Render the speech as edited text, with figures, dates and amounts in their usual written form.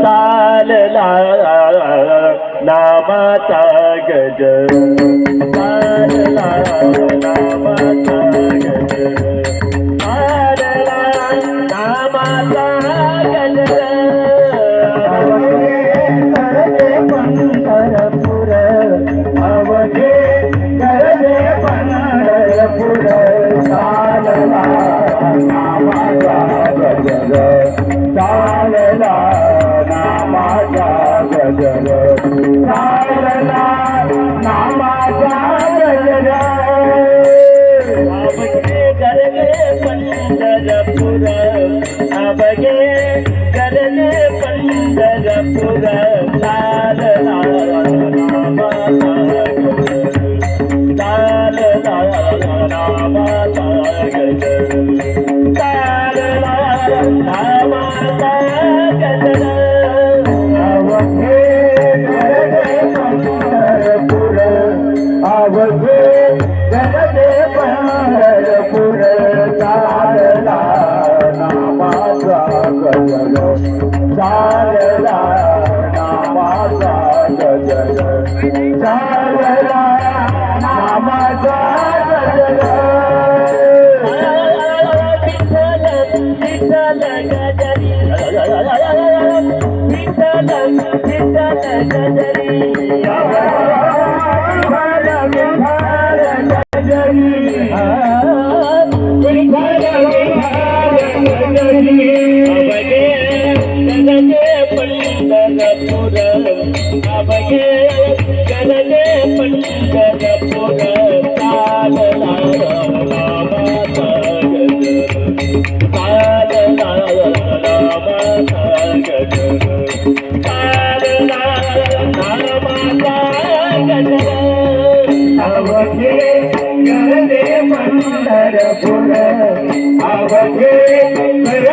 चालला नामाचा गज चालला नामाचा गज चालला नामाचा गज करते पंढरपूर अवघे करते पंढरपूर चालला नामाचा गजर चालला नामाचा गजर चालला नामाचा गजर अवघे गरगे पंढरपूर अवघे गरगे पंढरपूर चालला नामाचा गज चालला नामाचा गज चालला नामाचा गज अवघे करते पंढरपूर अवघे करते पंढरपूर चालला नामाचा गजर चालला नामाचा गजर चालला नामाचा गजर विठ्ठल विठ्ठल गजरी विठ्ठल विठ्ठल गजरी अवघे गरगे पंढरपूर अवघे गरगे पंढरपूर चालला नामाचा गज चालला नामाचा गज चालला नामाचा गज अवघे करते पंढरपूर अवघे